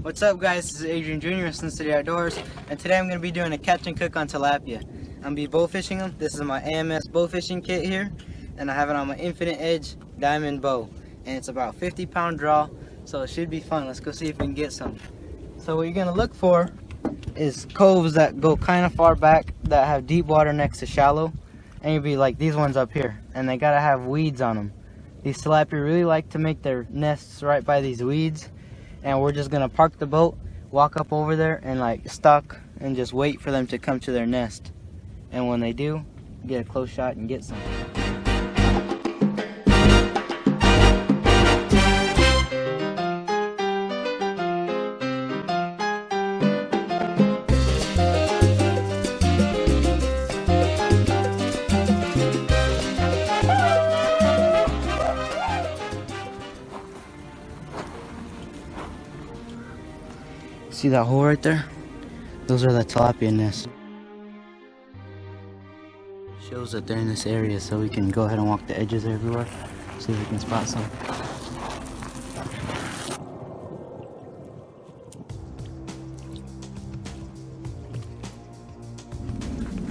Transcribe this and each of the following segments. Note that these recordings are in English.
What's up guys, this is Adrian Jr. with Cincinnati Outdoors, and today I'm going to be doing a catch and cook on tilapia. I'm going to be bowfishing them. This is my AMS Bowfishing Kit here, and I have it on my Infinite Edge diamond bow. And it's about 50-pound draw, so it should be fun. Let's go see if we can get some. So what you're going to look for is coves that go kind of far back, that have deep water next to shallow. And you'll be like these ones up here, and they got to have weeds on them. These tilapia really like to make their nests right by these weeds. And we're just gonna park the boat, walk up over there and like stalk and just wait for them to come to their nest. And when they do, get a close shot and get some. See that hole right there? Those are the tilapia nests. Shows that they're in this area, so we can go ahead and walk the edges everywhere. See if we can spot some.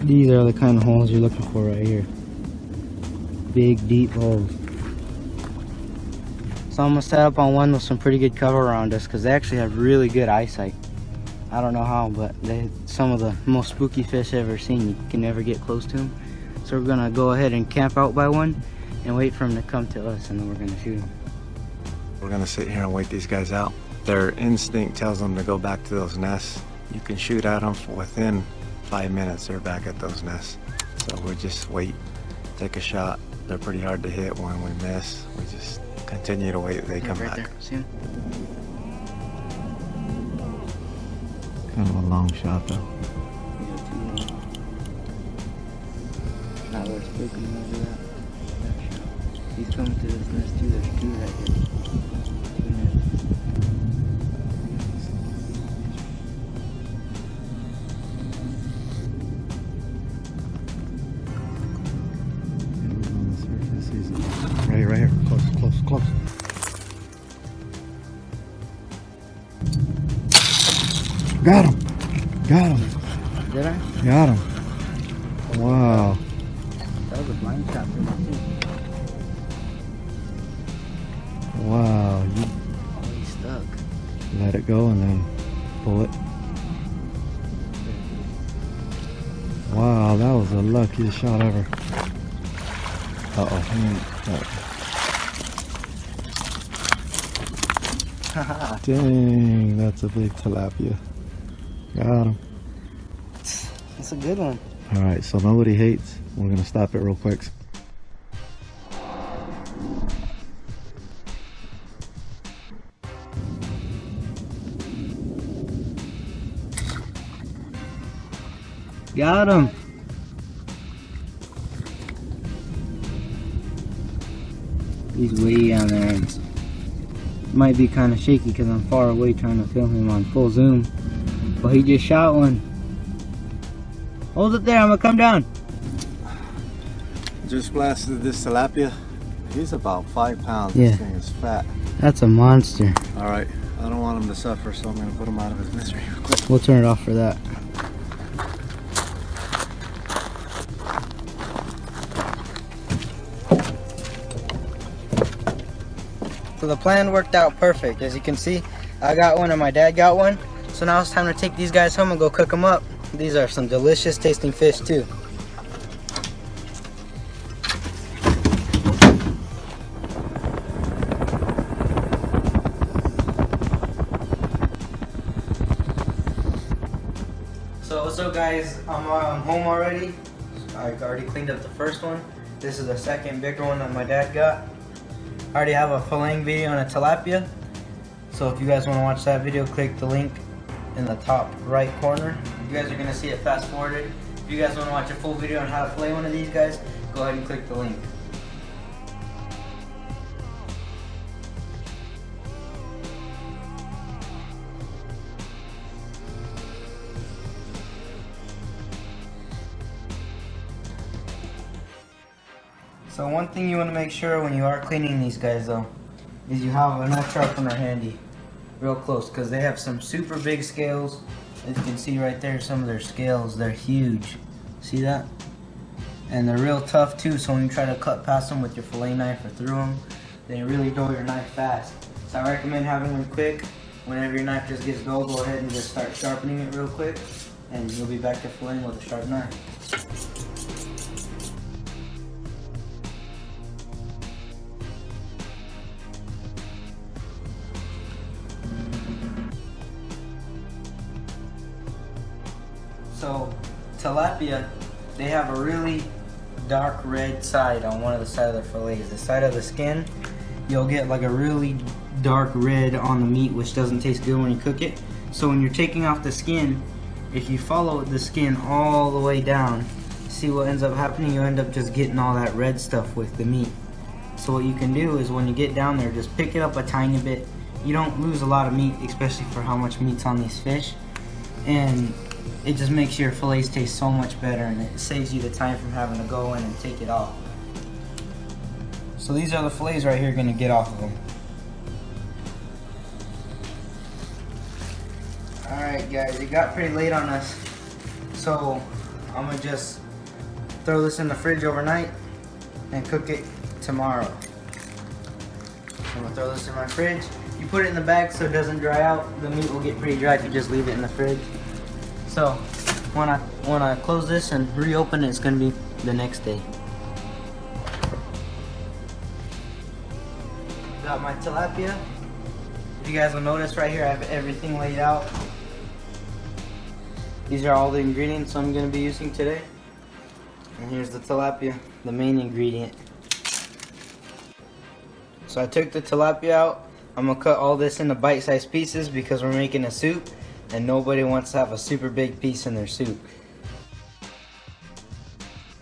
These are the kind of holes you're looking for right here. Big, deep holes. So I'm gonna set up on one with some pretty good cover around us because they actually have really good eyesight. I don't know how, but they're some of the most spooky fish I've ever seen. You can never get close to them. So we're gonna go ahead and camp out by one and wait for them to come to us, and then we're gonna shoot them. We're gonna sit here and wait these guys out. Their instinct tells them to go back to those nests. You can shoot at them within 5 minutes. They're back at those nests. So we just wait, take a shot. They're pretty hard to hit when we miss. We just continue to wait. They come back. There. See him? Kind of a long shot though. Not worth spooking over that. He's coming to this nest too. There's two right here. Two nests. On the surface, he's right here. Close. Got him. Did I? Got him. Wow. That was a blind shot for me too. Wow. You Oh, he's stuck. let it go and then pull it. Wow, that was the luckiest shot ever. Dang, that's a big tilapia. Got him. That's a good one. Alright, so nobody hates. We're gonna stop it real quick. Got him. He's way down there. It might be kind of shaky because I'm far away trying to film him on full zoom. But he just shot one. Hold it there, I'm gonna come down. Just blasted this tilapia. He's about 5 pounds. Yeah. This thing is fat. That's a monster. Alright, I don't want him to suffer, so I'm gonna put him out of his misery real quick. We'll turn it off for that. So the plan worked out perfect. As you can see, I got one and my dad got one. So now it's time to take these guys home and go cook them up. These are some delicious tasting fish too. So what's up guys, I'm home already. I already cleaned up the first one. This is the second bigger one that my dad got. I already have a filleting video on a tilapia. So if you guys want to watch that video, click the link in the top right corner. You guys are going to see it fast forwarded. If you guys want to watch a full video on how to fillet one of these guys, go ahead and click the link. So one thing you want to make sure when you are cleaning these guys though, is you have a nut sharpener handy. real close because they have some super big scales. As you can see right there, some of their scales, they're huge. See that? And they're real tough too, so when you try to cut past them with your fillet knife or through them, they really dull your knife fast. So I recommend having them quick. Whenever your knife just gets dull, go ahead and just start sharpening it real quick, and you'll be back to filleting with a sharp knife. So tilapia, they have a really dark red side on one of the side of the fillets. The side of the skin, you'll get like a really dark red on the meat, which doesn't taste good when you cook it. So when you're taking off the skin, if you follow the skin all the way down, see what ends up happening? You end up just getting all that red stuff with the meat. So what you can do is when you get down there, just pick it up a tiny bit. You don't lose a lot of meat, especially for how much meat's on these fish. And it just makes your fillets taste so much better, and it saves you the time from having to go in and take it off. So these are the fillets right here you're gonna get off of them. Alright guys, it got pretty late on us, so I'm gonna just throw this in the fridge overnight and cook it tomorrow. I'm gonna throw this in my fridge. You put it in the bag so it doesn't dry out. The meat will get pretty dry if you just leave it in the fridge. So when I close this and reopen it, it's gonna be the next day. Got my tilapia. If you guys will notice right here, I have everything laid out. These are all the ingredients I'm gonna be using today. And here's the tilapia, the main ingredient. So I took the tilapia out. I'm gonna cut all this into bite-sized pieces because we're making a soup, and nobody wants to have a super big piece in their soup.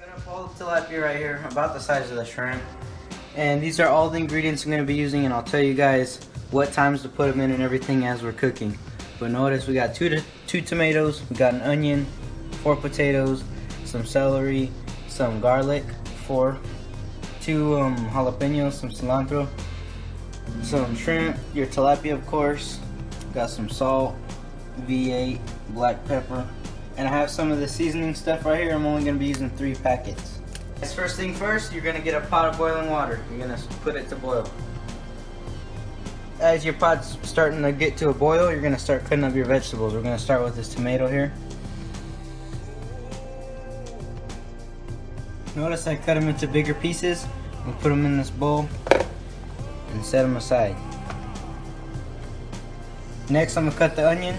I'm gonna pull the tilapia right here, about the size of the shrimp. And these are all the ingredients I'm gonna be using, and I'll tell you guys what times to put them in and everything as we're cooking. But notice we got two tomatoes, we got an onion, 4 potatoes, some celery, some garlic, 2 jalapenos, some cilantro, some shrimp, your tilapia of course, got some salt, V8, black pepper, and I have some of the seasoning stuff right here. I'm only going to be using 3 packets. First thing first, you're going to get a pot of boiling water. You're going to put it to boil. As your pot's starting to get to a boil, you're going to start cutting up your vegetables. We're going to start with this tomato here. Notice I cut them into bigger pieces. We'll put them in this bowl and set them aside. Next, I'm going to cut the onion.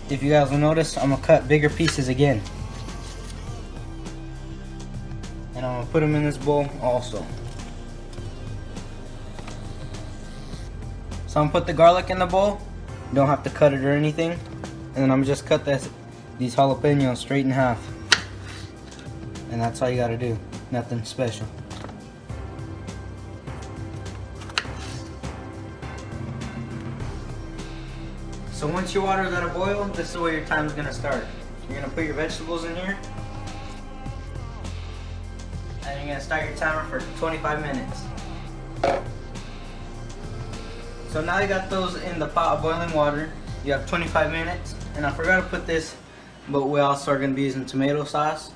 If you guys will notice, I'm going to cut bigger pieces again. And I'm going to put them in this bowl also. So I'm going to put the garlic in the bowl. You don't have to cut it or anything. And then I'm just cut these jalapenos straight in half. And that's all you got to do. Nothing special. So once your water is at a boil, this is where your time is going to start. You're going to put your vegetables in here. And you're going to start your timer for 25 minutes. So now you got those in the pot of boiling water. You have 25 minutes. And I forgot to put this, but we also are going to be using tomato sauce.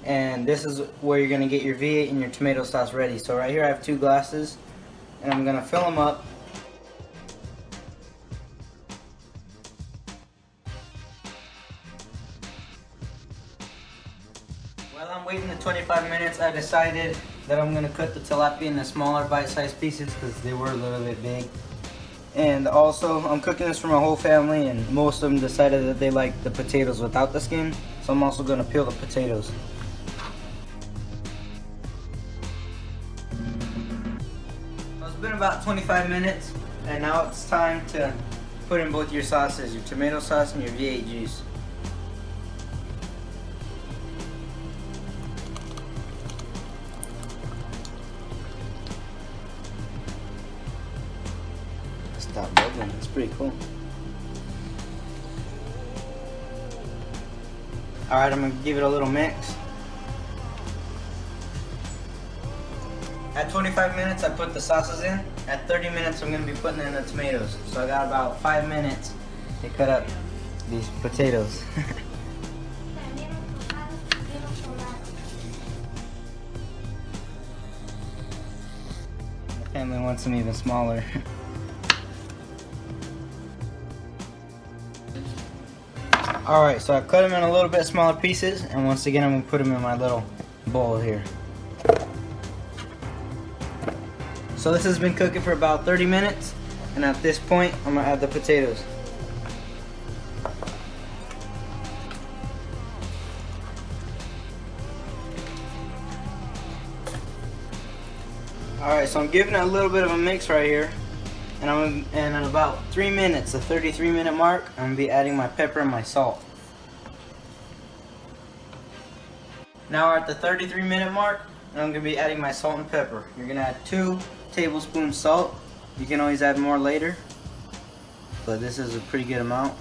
And this is where you're going to get your V8 and your tomato sauce ready. So right here I have 2 glasses. And I'm going to fill them up. While I'm waiting the 25 minutes, I decided that I'm going to cut the tilapia into smaller bite-sized pieces because they were a little bit big. And also, I'm cooking this for my whole family, and most of them decided that they like the potatoes without the skin. So I'm also going to peel the potatoes. So it's been about 25 minutes, and now it's time to put in both your sauces, your tomato sauce and your V8 juice. Stop bubbling, it's pretty cool. Alright, I'm going to give it a little mix. At 25 minutes I put the sauces in, and at 30 minutes, I'm going to be putting in the tomatoes. So I got about 5 minutes to cut up these potatoes. The family wants them even smaller. Alright, so I cut them in a little bit smaller pieces, and once again I'm going to put them in my little bowl here. So this has been cooking for about 30 minutes, and at this point I'm going to add the potatoes. Alright, so I'm giving it a little bit of a mix right here. And in about 3 minutes, the 33-minute mark, I'm going to be adding my pepper and my salt. Now we're at the 33-minute mark, and I'm going to be adding my salt and pepper. You're going to add 2 tablespoons salt. You can always add more later, but this is a pretty good amount.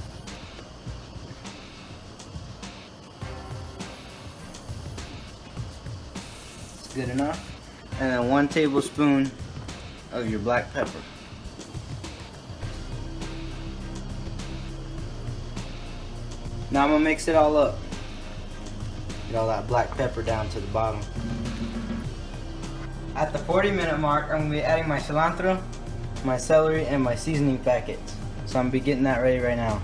It's good enough. And then 1 tablespoon of your black pepper. Now I'm going to mix it all up. Get all that black pepper down to the bottom. At the 40-minute mark, I'm going to be adding my cilantro, my celery, and my seasoning packets. So I'm going to be getting that ready right now.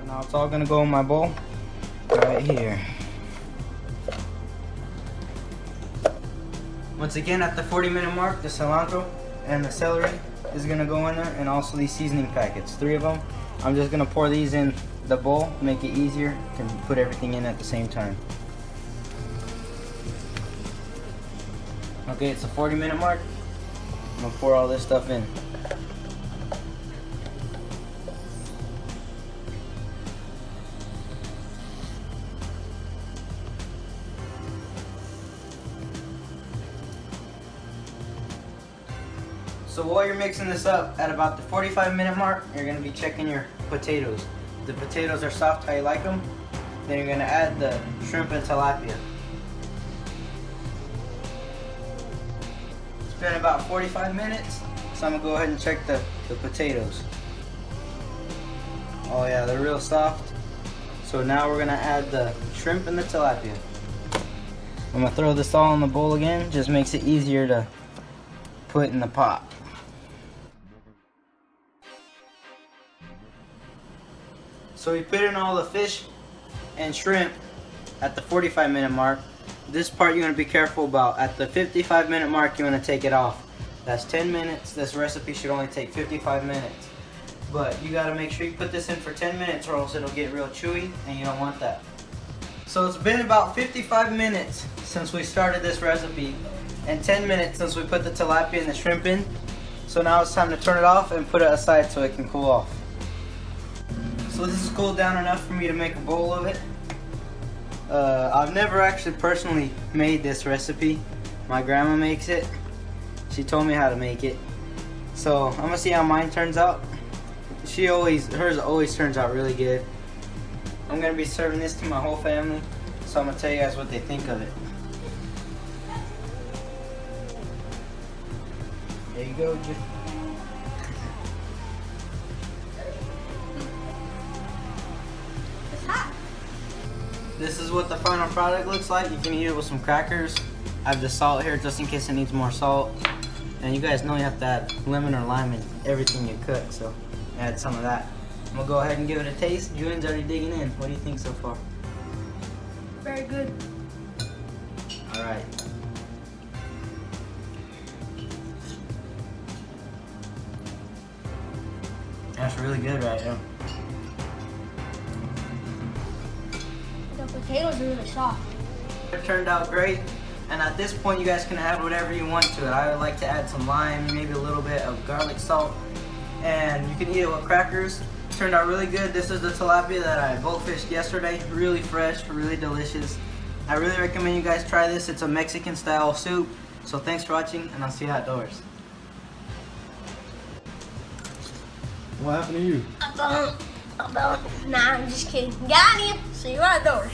So now it's all going to go in my bowl right here. Once again, at the 40-minute mark, the cilantro and the celery is going to go in there, and also these seasoning packets, 3 of them. I'm just going to pour these in the bowl, make it easier to put everything in at the same time. Okay, it's the 40-minute mark. I'm going to pour all this stuff in. So while you're mixing this up, at about the 45-minute mark, you're going to be checking your potatoes. If the potatoes are soft how you like them, then you're going to add the shrimp and tilapia. It's been about 45 minutes, so I'm going to go ahead and check the potatoes. Oh yeah, they're real soft. So now we're going to add the shrimp and the tilapia. I'm going to throw this all in the bowl again, just makes it easier to put in the pot. So we put in all the fish and shrimp at the 45-minute mark. This part you want to be careful about. At the 55-minute mark, you want to take it off. That's 10 minutes. This recipe should only take 55 minutes. But you got to make sure you put this in for 10 minutes or else it'll get real chewy, and you don't want that. So it's been about 55 minutes since we started this recipe, and 10 minutes since we put the tilapia and the shrimp in. So now it's time to turn it off and put it aside so it can cool off. So this is cooled down enough for me to make a bowl of it. I've never actually personally made this recipe. My grandma makes it. She told me how to make it. So I'm gonna see how mine turns out. Hers always turns out really good. I'm gonna be serving this to my whole family, so I'm gonna tell you guys what they think of it. There you go, Jim. It's hot. This is what the final product looks like. You can eat it with some crackers. I have the salt here just in case it needs more salt. And you guys know you have to add lemon or lime in everything you cook, so add some of that. I'm gonna go ahead and give it a taste. Julian's already digging in. What do you think so far? Very good. Alright. That's really good right now. The potatoes are really soft. It turned out great, and at this point you guys can add whatever you want to it. I would like to add some lime, maybe a little bit of garlic salt, and you can eat it with crackers. It turned out really good. This is the tilapia that I boat fished yesterday. Really fresh, really delicious. I really recommend you guys try this. It's a Mexican style soup. So thanks for watching, and I'll see you outdoors. What happened to you? Nah, I'm just kidding. Got him. See you outdoors.